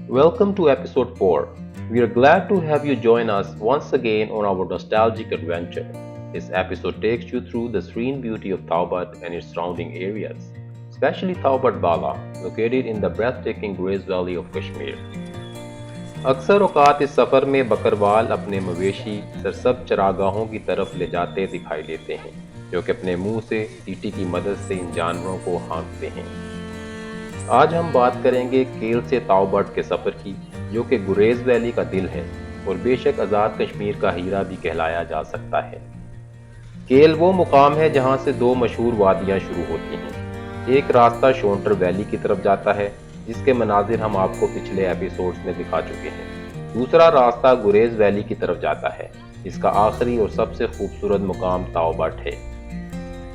Welcome to episode 4. We are glad to have you join us once again on our nostalgic adventure. This episode takes you through the serene beauty of Taubat and its surrounding areas, especially Taubat Bala, located in the breathtaking Grace Valley of Kashmir. اکثر اوقات اس سفر میں بکروال اپنے مویشی سرسبز چراگاہوں کی طرف لے جاتے دکھائی دیتے ہیں جو کہ اپنے منہ سے سیٹی کی مدد سے ان جانوروں کو ہانکتے ہیں۔ آج ہم بات کریں گے کیل سے تاؤبٹ کے سفر کی جو کہ گریز ویلی کا دل ہے اور بے شک آزاد کشمیر کا ہیرا بھی کہلایا جا سکتا ہے۔ کیل وہ مقام ہے جہاں سے دو مشہور وادیاں شروع ہوتی ہیں۔ ایک راستہ شونٹر ویلی کی طرف جاتا ہے جس کے مناظر ہم آپ کو پچھلے ایپیسوڈز میں دکھا چکے ہیں۔ دوسرا راستہ گریز ویلی کی طرف جاتا ہے جس کا آخری اور سب سے خوبصورت مقام تاؤبٹ ہے۔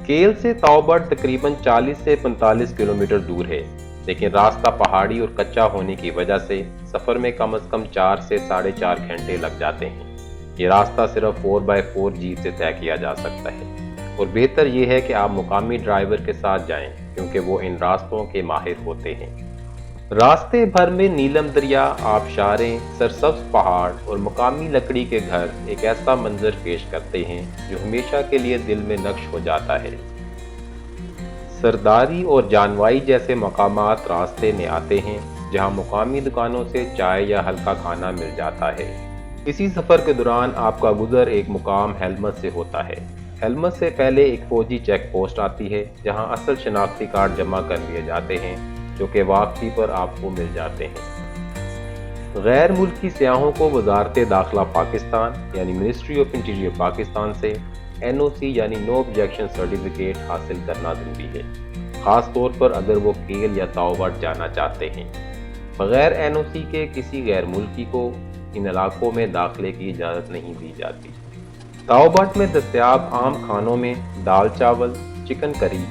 کیل سے تاؤبٹ تقریباً 40 سے 45 کلومیٹر دور ہے، لیکن راستہ پہاڑی اور کچا ہونے کی وجہ سے سفر میں کم از کم 4 سے 4.5 گھنٹے لگ جاتے ہیں۔ یہ راستہ صرف 4x4 جیپ سے طے کیا جا سکتا ہے اور بہتر یہ ہے کہ آپ مقامی ڈرائیور کے ساتھ جائیں کیونکہ وہ ان راستوں کے ماہر ہوتے ہیں۔ راستے بھر میں نیلم دریا، آبشاریں، سرسبز پہاڑ اور مقامی لکڑی کے گھر ایک ایسا منظر پیش کرتے ہیں جو ہمیشہ کے لیے دل میں نقش ہو جاتا ہے۔ سرداری اور جانوائی جیسے مقامات راستے میں آتے ہیں جہاں مقامی دکانوں سے چائے یا ہلکا کھانا مل جاتا ہے۔ اسی سفر کے دوران آپ کا گزر ایک مقام ہیلمت سے ہوتا ہے۔ ہیلمت سے پہلے ایک فوجی چیک پوسٹ آتی ہے جہاں اصل شناختی کارڈ جمع کر لیے جاتے ہیں جو کہ واپسی پر آپ کو مل جاتے ہیں۔ غیر ملکی سیاحوں کو وزارت داخلہ پاکستان یعنی منسٹری آف انٹیریئر پاکستان سے NOC یعنی نو آبجیکشن سرٹیفکیٹ حاصل کرنا ضروری ہے، خاص طور پر اگر وہ کیل یا تاؤبٹ جانا چاہتے ہیں۔ بغیر NOC کے کسی غیر ملکی کو ان علاقوں میں داخلے کی اجازت نہیں دی جاتی۔ تاؤبٹ میں دستیاب عام کھانوں میں دال چاول، چکن کری،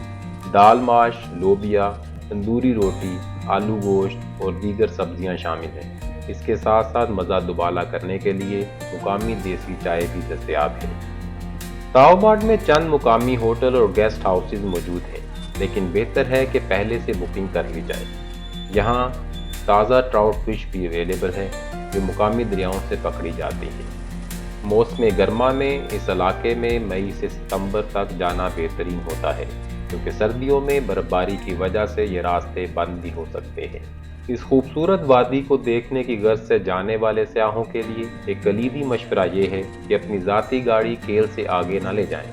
دال ماش، لوبیا، تندوری روٹی، آلو گوشت اور دیگر سبزیاں شامل ہیں۔ اس کے ساتھ ساتھ مزہ دوبالا کرنے کے لیے مقامی دیسی چائے بھی دستیاب ہے۔ تاؤبٹ میں چند مقامی ہوٹل اور گیسٹ ہاؤسز موجود ہیں، لیکن بہتر ہے کہ پہلے سے بکنگ کر لی جائے۔ یہاں تازہ ٹراؤٹ فش بھی اویلیبل ہے جو مقامی دریاؤں سے پکڑی جاتی ہے۔ موسم گرما میں اس علاقے میں مئی سے ستمبر تک جانا بہترین ہوتا ہے کیونکہ سردیوں میں برف باری کی وجہ سے یہ راستے بند بھی ہو سکتے ہیں۔ اس خوبصورت وادی کو دیکھنے کی غرض سے جانے والے سیاحوں کے لیے ایک کلیدی مشورہ یہ ہے کہ اپنی ذاتی گاڑی کیل سے آگے نہ لے جائیں۔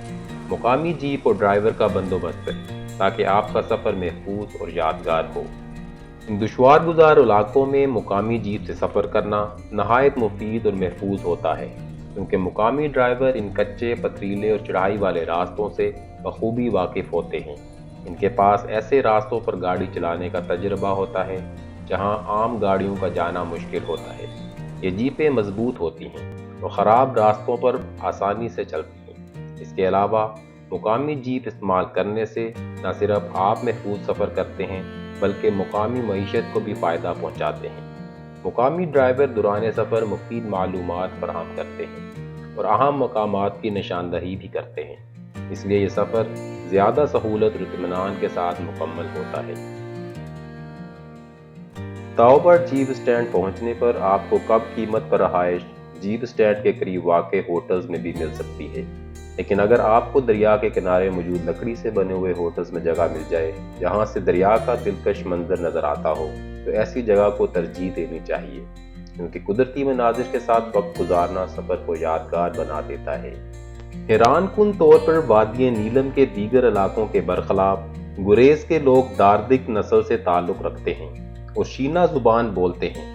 مقامی جیپ اور ڈرائیور کا بندوبست کریں تاکہ آپ کا سفر محفوظ اور یادگار ہو۔ ان دشوار گزار علاقوں میں مقامی جیپ سے سفر کرنا نہایت مفید اور محفوظ ہوتا ہے کیونکہ مقامی ڈرائیور ان کچے، پتھریلے اور چڑھائی والے راستوں سے بخوبی واقف ہوتے ہیں۔ ان کے پاس ایسے راستوں پر گاڑی چلانے کا تجربہ ہوتا ہے جہاں عام گاڑیوں کا جانا مشکل ہوتا ہے۔ یہ جیپیں مضبوط ہوتی ہیں اور خراب راستوں پر آسانی سے چلتی ہیں۔ اس کے علاوہ مقامی جیپ استعمال کرنے سے نہ صرف آپ محفوظ سفر کرتے ہیں بلکہ مقامی معیشت کو بھی فائدہ پہنچاتے ہیں۔ مقامی ڈرائیور دوران سفر مفید معلومات فراہم کرتے ہیں اور اہم مقامات کی نشاندہی بھی کرتے ہیں، اس لیے یہ سفر زیادہ سہولت اور اطمینان کے ساتھ مکمل ہوتا ہے۔ تاؤبٹ جیپ اسٹینڈ پہنچنے پر آپ کو کم قیمت پر رہائش جیپ اسٹینڈ کے قریب واقع ہوٹلز میں بھی مل سکتی ہے، لیکن اگر آپ کو دریا کے کنارے موجود لکڑی سے بنے ہوئے ہوٹلز میں جگہ مل جائے جہاں سے دریا کا دلکش منظر نظر آتا ہو تو ایسی جگہ کو ترجیح دینی چاہیے کیونکہ قدرتی مناظر کے ساتھ وقت گزارنا سفر کو یادگار بنا دیتا ہے۔ حیران کن طور پر وادی نیلم کے دیگر علاقوں کے برخلاف گریز کے لوگ داردک نسل سے تعلق رکھتے ہیں اور شینا زبان بولتے ہیں۔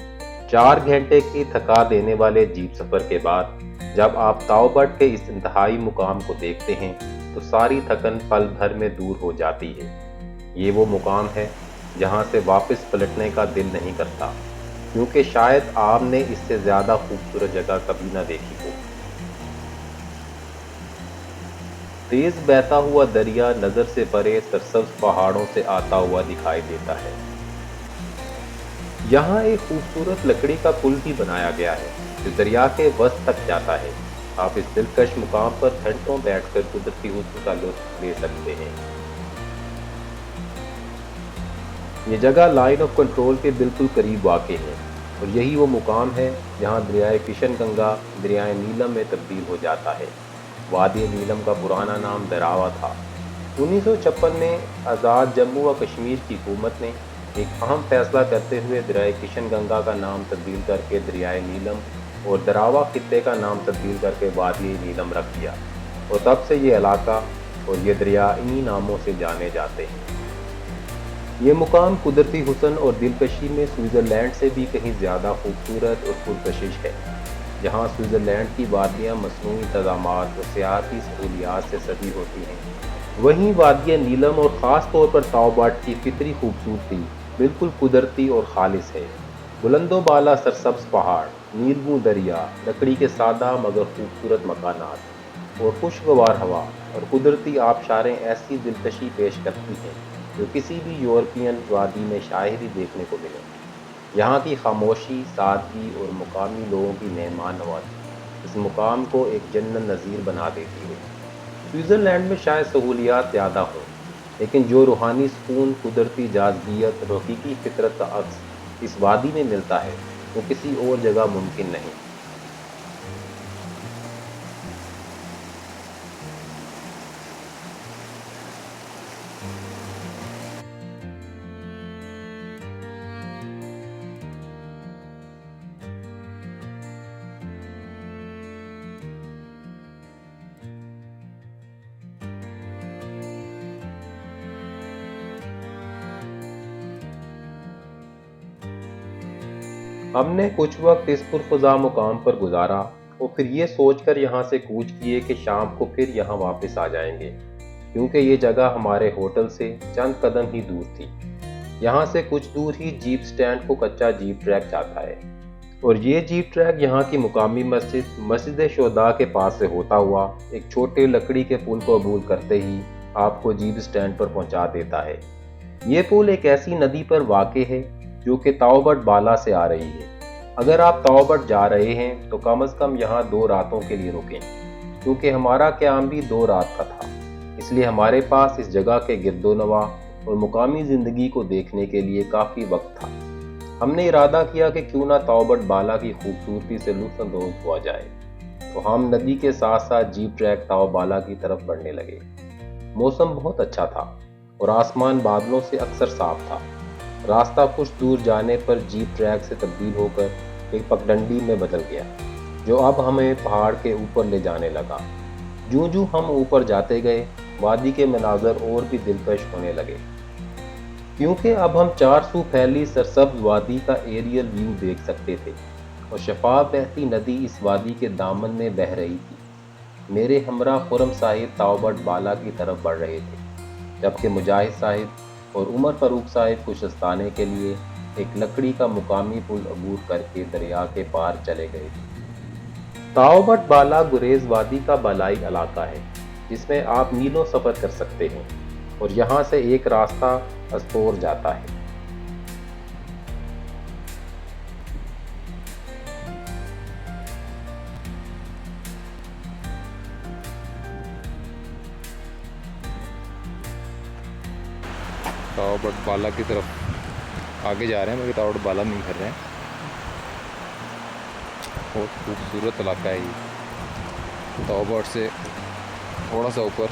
4 گھنٹے کی تھکا دینے والے جیپ سفر کے بعد جب آپ تاؤبٹ کے اس انتہائی مقام کو دیکھتے ہیں تو ساری تھکن پل بھر میں دور ہو جاتی ہے۔ یہ وہ مقام ہے جہاں سے واپس پلٹنے کا دل نہیں کرتا کیونکہ شاید آپ نے اس سے زیادہ خوبصورت جگہ کبھی نہ دیکھی ہو۔ تیز بہتا ہوا دریا نظر سے پرے سرسبز پہاڑوں سے آتا ہوا دکھائی دیتا ہے۔ یہاں ایک خوبصورت لکڑی کا پل بھی بنایا گیا ہے جو دریا کے وسط تک جاتا ہے۔ آپ اس دلکش مقام پر گھنٹوں بیٹھ کر قدرتی حسن کا لطف لے سکتے ہیں۔ یہ جگہ لائن آف کنٹرول کے بالکل قریب واقع ہے اور یہی وہ مقام ہے جہاں دریائے کشن گنگا دریائے نیلم میں تبدیل ہو جاتا ہے۔ وادی نیلم کا پرانا نام دراوا تھا۔ 1956 میں آزاد جموں و کشمیر کی حکومت نے ایک اہم فیصلہ کرتے ہوئے دریائے کشن گنگا کا نام تبدیل کر کے دریائے نیلم اور دراوا خطے کا نام تبدیل کر کے وادی نیلم رکھ دیا، اور تب سے یہ علاقہ اور یہ دریا انہی ناموں سے جانے جاتے ہیں۔ یہ مقام قدرتی حسن اور دلکشی میں سوئٹزرلینڈ سے بھی کہیں زیادہ خوبصورت اور پرکشش ہے، جہاں سوئٹزرلینڈ کی وادیاں مصنوعی انتظامات اور سیاحتی سہولیات سے سجی ہوتی ہیں، وہیں وادی نیلم اور خاص طور پر تاؤباٹ کی فطری خوبصورتی بالکل قدرتی اور خالص ہے۔ بلند و بالا سرسبز پہاڑ، نیلبوں دریا، لکڑی کے سادہ مگر خوبصورت مکانات اور خوشگوار ہوا اور قدرتی آبشاریں ایسی دلکشی پیش کرتی ہیں جو کسی بھی یورپین وادی میں شاید ہی دیکھنے کو ملے۔ یہاں کی خاموشی، سادگی اور مقامی لوگوں کی مہمان نوازی اس مقام کو ایک جنت نظیر بنا دیتی ہے۔ سوئٹزرلینڈ میں شاید سہولیات زیادہ ہوں، لیکن جو روحانی سکون، قدرتی جاذبیت اور حقیقی فطرت کا عکس اس وادی میں ملتا ہے وہ کسی اور جگہ ممکن نہیں۔ ہم نے کچھ وقت اس پرفضا مقام پر گزارا اور پھر یہ سوچ کر یہاں سے کوچ کیے کہ شام کو پھر یہاں واپس آ جائیں گے، کیونکہ یہ جگہ ہمارے ہوٹل سے چند قدم ہی دور تھی۔ یہاں سے کچھ دور ہی جیپ سٹینڈ کو کچا جیپ ٹریک جاتا ہے، اور یہ جیپ ٹریک یہاں کی مقامی مسجد شہداء کے پاس سے ہوتا ہوا ایک چھوٹے لکڑی کے پل کو عبور کرتے ہی آپ کو جیپ سٹینڈ پر پہنچا دیتا ہے۔ یہ پل ایک ایسی ندی پر واقع ہے جو کہ تاؤبٹ بالا سے آ رہی ہے۔ اگر آپ تاؤبٹ جا رہے ہیں تو کم از کم یہاں 2 راتوں کے لیے رکیں، کیونکہ ہمارا قیام بھی 2 رات کا تھا، اس لیے ہمارے پاس اس جگہ کے گرد و نواح اور مقامی زندگی کو دیکھنے کے لیے کافی وقت تھا۔ ہم نے ارادہ کیا کہ کیوں نہ تاؤبٹ بالا کی خوبصورتی سے لطف اندوز ہوا جائے، تو ہم ندی کے ساتھ ساتھ جیپ ٹریک تاؤ بالا کی طرف بڑھنے لگے۔ موسم بہت اچھا تھا اور آسمان بادلوں سے اکثر صاف تھا۔ راستہ کچھ دور جانے پر جیپ ٹریک سے تبدیل ہو کر ایک پگڈنڈی میں بدل گیا، جو اب ہمیں پہاڑ کے اوپر لے جانے لگا۔ جوں جوں ہم اوپر جاتے گئے، وادی کے مناظر اور بھی دلکش ہونے لگے، کیونکہ اب ہم 4 سو پھیلی سرسبز وادی کا ایریل ویو دیکھ سکتے تھے، اور شفاف بہتی ندی اس وادی کے دامن میں بہہ رہی تھی۔ میرے ہمراہ خرم صاحب تاؤبٹ بالا کی طرف بڑھ رہے تھے، جبکہ مجاہد صاحب اور عمر فاروق صاحب کچھ استانے کے لیے ایک لکڑی کا مقامی پل عبور کر کے دریا کے پار چلے گئے تھے۔ تاؤبٹ بالا گریز وادی کا بالائی علاقہ ہے جس میں آپ میلوں سفر کر سکتے ہیں، اور یہاں سے ایک راستہ استور جاتا ہے۔ تاؤبٹ بالا کی طرف آگے جا رہے ہیں، مگر تاؤبٹ بالا نہیں کر رہے ہیں۔ بہت خوبصورت علاقہ ہے یہ، تاؤبٹ سے تھوڑا سا اوپر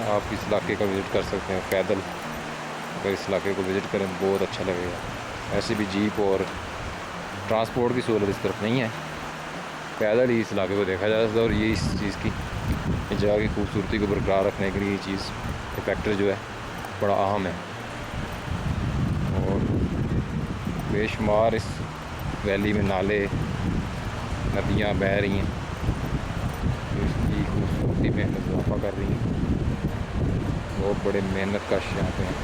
آپ اس علاقے کا وزٹ کر سکتے ہیں پیدل۔ اگر اس علاقے کو وزٹ کریں تو بہت اچھا لگے گا۔ ایسے بھی جیپ اور ٹرانسپورٹ کی سہولت اس طرف نہیں ہے، پیدل ہی اس علاقے کو دیکھا جا سکتا ہے، اور یہ اس چیز کی اس جگہ کی خوبصورتی کو برقرار رکھنے کے لیے یہ چیز فیکٹر جو ہے بڑا اہم ہے۔ اور بے شمار اس ویلی میں نالے، ندیاں بہہ رہی ہیں جو اس کی خوبصورتی میں اضافہ کر رہی ہیں۔ بہت بڑے محنت کش یہاں پہ ہیں۔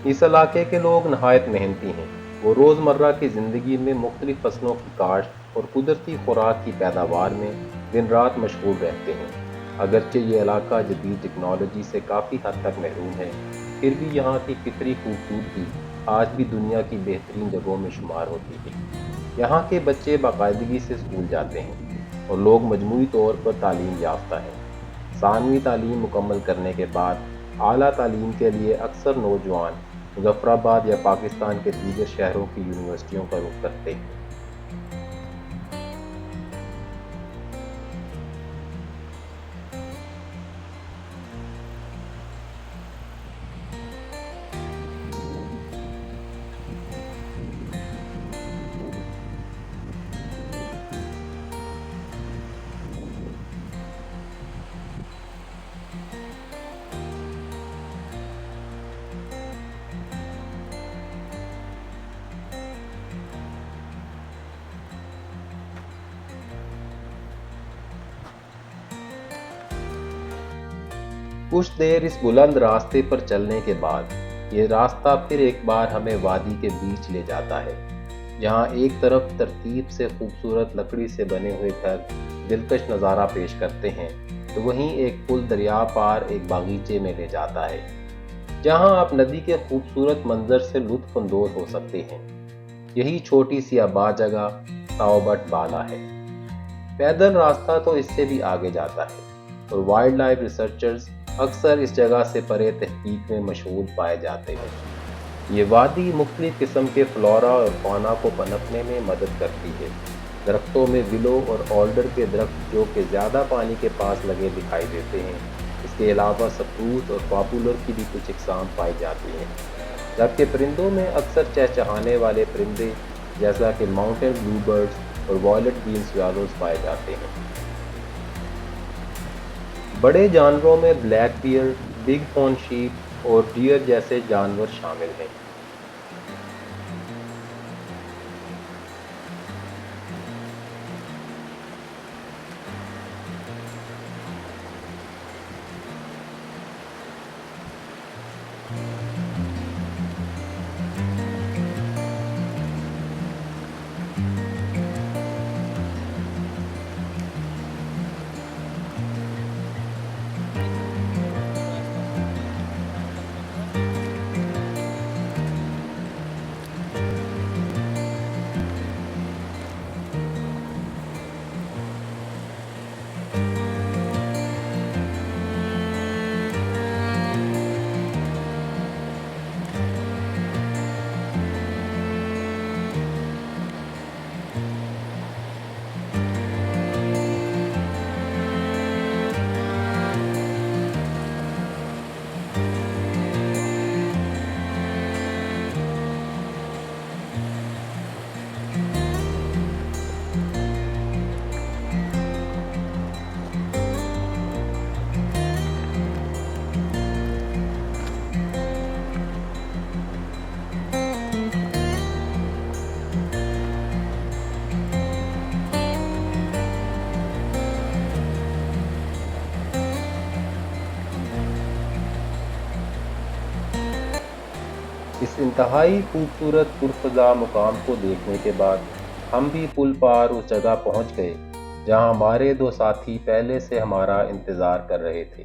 اس علاقے کے لوگ نہایت محنتی ہیں۔ وہ روزمرہ کی زندگی میں مختلف فصلوں کی کاشت اور قدرتی خوراک کی پیداوار میں دن رات مشغول رہتے ہیں۔ اگرچہ یہ علاقہ جدید ٹیکنالوجی سے کافی حد تک محروم ہے، پھر بھی یہاں کی فطری خوبصورتی آج بھی دنیا کی بہترین جگہوں میں شمار ہوتی ہے۔ یہاں کے بچے باقاعدگی سے اسکول جاتے ہیں اور لوگ مجموعی طور پر تعلیم یافتہ ہیں۔ ثانوی تعلیم مکمل کرنے کے بعد اعلیٰ تعلیم کے لیے اکثر نوجوان مظفر آباد یا پاکستان کے دیگر شہروں کی یونیورسٹیوں کا رخ کرتے ہیں۔ کچھ دیر اس بلند راستے پر چلنے کے بعد یہ راستہ پھر ایک بار ہمیں وادی کے بیچ لے جاتا ہے، جہاں ایک طرف ترتیب سے خوبصورت لکڑی سے بنے ہوئے گھر دلکش نظارہ پیش کرتے ہیں، تو وہیں ایک پل دریا پار ایک باغیچے میں لے جاتا ہے، جہاں آپ ندی کے خوبصورت منظر سے لطف اندوز ہو سکتے ہیں۔ یہی چھوٹی سی آباد جگہ تاوبٹ بالا ہے۔ پیدل راستہ تو اس سے بھی آگے جاتا ہے، اور وائلڈ لائف ریسرچرز اکثر اس جگہ سے پرے تحقیق میں مشغول پائے جاتے ہیں۔ یہ وادی مختلف قسم کے فلورا اور فونا کو پنپنے میں مدد کرتی ہے۔ درختوں میں ولو اور آلڈر کے درخت جو کہ زیادہ پانی کے پاس لگے دکھائی دیتے ہیں، اس کے علاوہ سپروس اور پاپولر کی بھی کچھ اقسام پائی جاتی ہیں، جبکہ پرندوں میں اکثر چہچہانے والے پرندے جیسا کہ ماؤنٹین بلو برڈز اور وائلٹ گرین سویالوز پائے جاتے ہیں۔ بڑے جانوروں میں black bear, bighorn sheep اور ڈیئر جیسے جانور شامل ہیں۔ اس انتہائی خوبصورت پرفضا مقام کو دیکھنے کے بعد ہم بھی پل پار اس جگہ پہنچ گئے جہاں ہمارے دو ساتھی پہلے سے ہمارا انتظار کر رہے تھے۔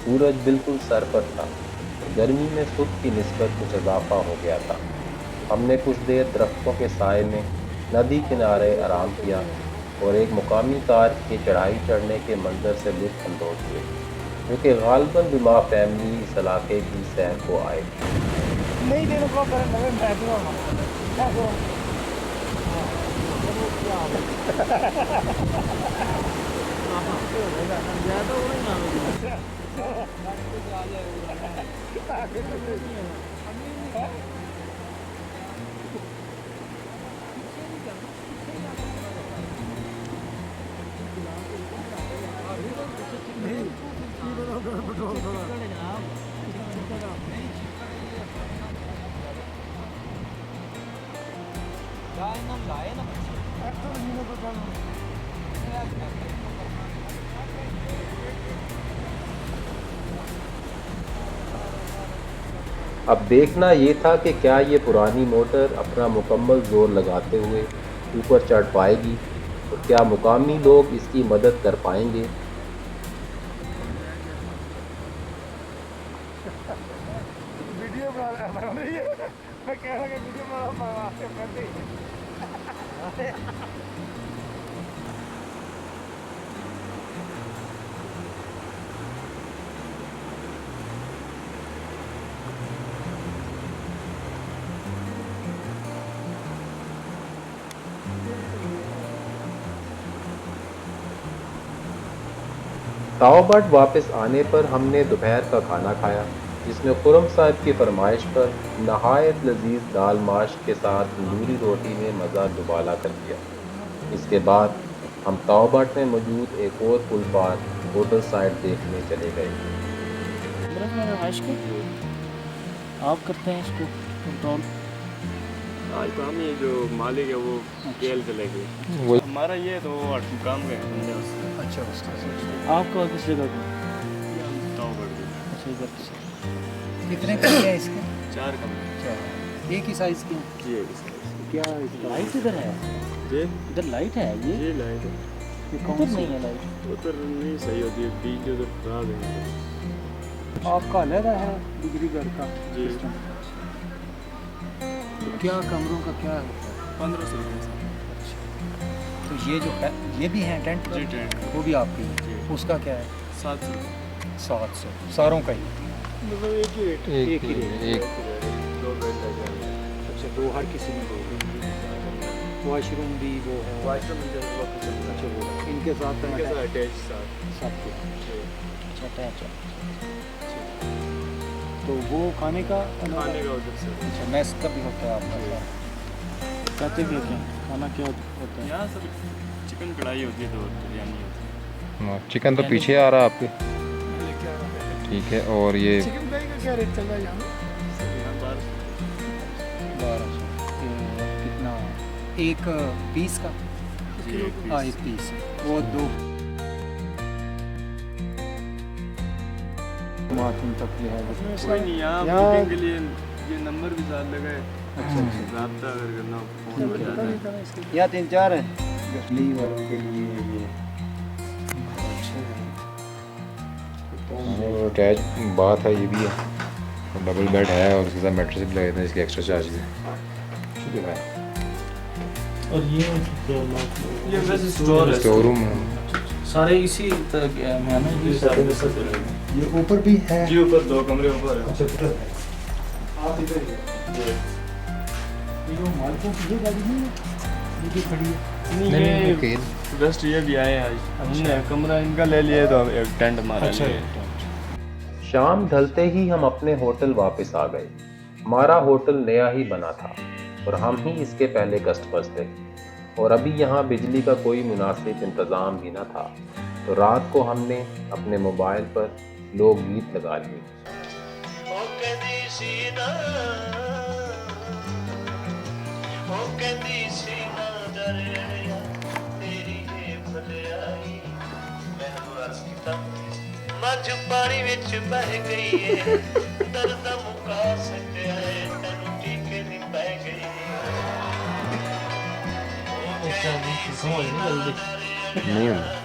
سورج بالکل سر پر تھا اور گرمی میں صبح کی نسبت کچھ اضافہ ہو گیا تھا۔ ہم نے کچھ دیر درختوں کے سائے میں ندی کنارے آرام کیا اور ایک مقامی کار کے چڑھائی چڑھنے کے منظر سے لطف اندوز ہوئے، جو کہ غالباً بما فیملی اس علاقے کی سیر کو آئے تھے۔ اب دیکھنا یہ تھا کہ کیا یہ پرانی موٹر اپنا مکمل زور لگاتے ہوئے اوپر چڑھ پائے گی اور کیا مقامی لوگ اس کی مدد کر پائیں گے۔ تاؤ بٹ واپس آنے پر ہم نے دوپہر کا کھانا کھایا، جس میں خرم صاحب کی فرمائش پر نہایت لذیذ دال ماش کے ساتھ تندوری روٹی نے مزہ دوبالا کر دیا۔ اس کے بعد ہم تاؤ بٹ میں موجود ایک اور پل پار ہوٹل سائٹ دیکھنے چلے گئے۔ رہائش کو آپ کرتے ہیں اس کو کنٹرول؟ آج تو ہم یہ جو مالک ہے وہ کیل چلے گئے، وہ ہمارا یہ تو کام گئے بندے اس سے۔ اچھا اس کا آپ کا کس جگہ کو؟ تاؤ بڑھ گئی، اچھا ادھر سے کتنے کمرے ہیں اس کے؟ 4 کمرے، ایک ہی سائز کے ہیں؟ جی ایک سائز۔ کیا لائٹ ادھر ہے؟ جی ادھر لائٹ ہے یہ؟ جی لائٹ ہے، ادھر نہیں ہے لائٹ؟ ادھر نہیں صحیح ہوتی ہے، بیچ ادھر خراب ہے۔ آپ کا علیحدہ ہے بجلی گھر کا جی سسٹم؟ تو کیا کمروں کا کیا ہوتا ہے؟ 1500 روپئے۔ تو یہ جو ہے یہ بھی ہیں ٹینٹ جی ٹینٹ وہ بھی آپ کی جی ہے؟ اس کا کیا ہے؟ 700 700 ساروں کا ہی؟ مطلب ایک ہی ریٹ، ایک ہی ریٹ؟ ایک 2 بیڈ لگ جائیں گے۔ اچھا دو ہر کسی میں دو واش روم بھی وہ ہے؟ واش روم مل جائے گا، اچھا وہ ان کے ساتھ ان کے ساتھ اٹیچ ساتھ۔ سب کے جی اچھا اٹیچ ہے۔ تو وہ کھانے کا کھانے کا ادھر سے۔ اچھا میس کا بھی ہوتا ہے آپ کا؟ کہتے بھی کیا کھانا کیا ہوتا ہے یہاں سب چکن کڑھائی ہوتی ہے تو بریانی ہوتی ہے۔ چکن تو پیچھے آ رہا ہے آپ کے، ٹھیک ہے۔ اور یہ چکن فرائی کا کیا ریٹ چل رہا ہے یہاں؟ یہاں 1200۔ 1200 کتنا ایک پیس کا؟ جی ایک ہاں ایک پیس وہ دو ماتن تک یہ ہے کوئی نہیں، یہاں بکنگ کے لیے یہ نمبر بھی ساتھ لگا ہے، رابطہ اگر کرنا ہو فون ہو جاتا ہے۔ یا 3-4 ہیں لیور کے لیے یہ اٹیچ بات ہے، یہ بھی ہے، ڈبل بیڈ ہے اور اس کے ساتھ میٹرس بھی لگے تھے، اس کے ایکسٹرا چارجز ہیں۔ اور یہ ویسے اسٹور ہے، اسٹور روم ہے۔ سارے اسی طرح کے ہیں نا یہ سارے بس چلے گئے۔ یہ اوپر بھی ہے؟ جی اوپر 2 کمرے اوپر ہے۔ اچھا آپ ادھر جی یہ جو مالکوں کی یہ گاڑی نہیں ہے یہ بھی کھڑی ہے؟ نہیں یہ گیسٹ یہ بھی آئے ہیں آج، ہم نے کمرہ ان کا لے لیا تو ایک ٹینٹ ہمارا لے۔ شام ڈھلتے ہی ہم اپنے ہوٹل واپس آ گئے۔ ہمارا ہوٹل نیا ہی بنا تھا اور ہم ہی اس کے پہلے کسٹمرز تھے، اور ابھی یہاں بجلی کا کوئی مناسب انتظام بھی نہ تھا، تو رات کو ہم نے اپنے موبائل پر لوک گیت لگا لیے۔ ਮੱਝ ਪਾਣੀ ਵਿੱਚ ਬਹਿ ਗਈ ਏ, ਦਰਦ ਮੁਕਾ ਸਕਿਆ ਏ, ਤੈਨੂੰ ਟੀਕੇ ਦੀ ਪੈ ਗਈ نہیں ہونا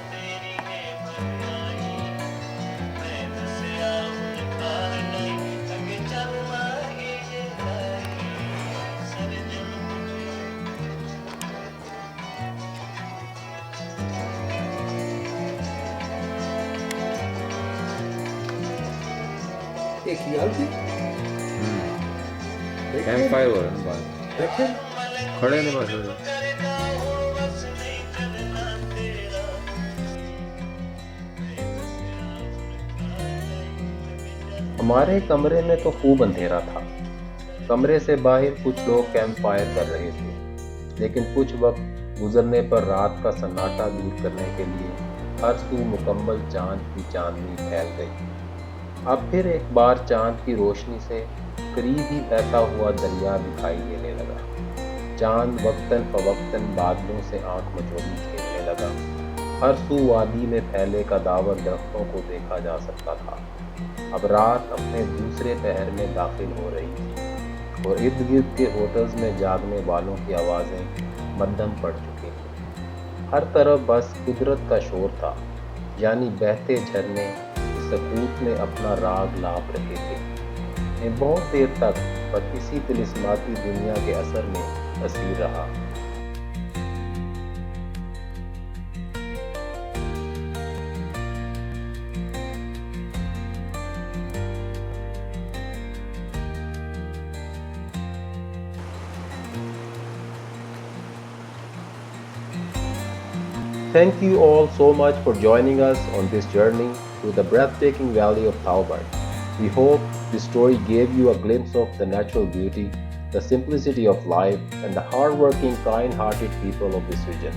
ایک خیال بھی کیمپ فائر ہو رہا ہے نا باہر، کھڑے نہیں بس۔ ہمارے کمرے میں تو خوب اندھیرا تھا۔ کمرے سے باہر کچھ لوگ کیمپ فائر کر رہے تھے، لیکن کچھ وقت گزرنے پر رات کا سناٹا دور کرنے کے لیے ہر سو مکمل چاند کی چاندنی پھیل گئی۔ اب پھر ایک بار چاند کی روشنی سے قریب ہی بہتا ہوا دریا دکھائی دینے لگا۔ چاند وقتاً فوقتاً بادلوں سے آنکھ مچولی کھیلنے لگا۔ ہر سو وادی میں پھیلے کداور درختوں کو دیکھا جا سکتا تھا۔ اب رات اپنے دوسرے پہر میں داخل ہو رہی تھی اور ارد گرد کے ہوٹلز میں جاگنے والوں کی آوازیں مدھم پڑ چکی تھیں۔ ہر طرف بس قدرت کا شور تھا، یعنی بہتے جھرنے سکوت میں اپنا راگ لاپ رہے تھے۔ میں بہت دیر تک پر اسی طلسماتی دنیا کے اثر میں اسیر رہا۔ Thank you all so much for joining us on this journey. through the breathtaking valley of Thalberg. We hope this story gave you a glimpse of the natural beauty, the simplicity of life, and the hardworking, kind-hearted people of this region.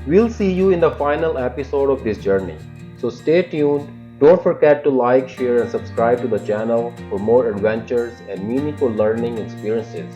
We'll see you in the final episode of this journey. So stay tuned. Don't forget to like, share, and subscribe to the channel for more adventures and meaningful learning experiences.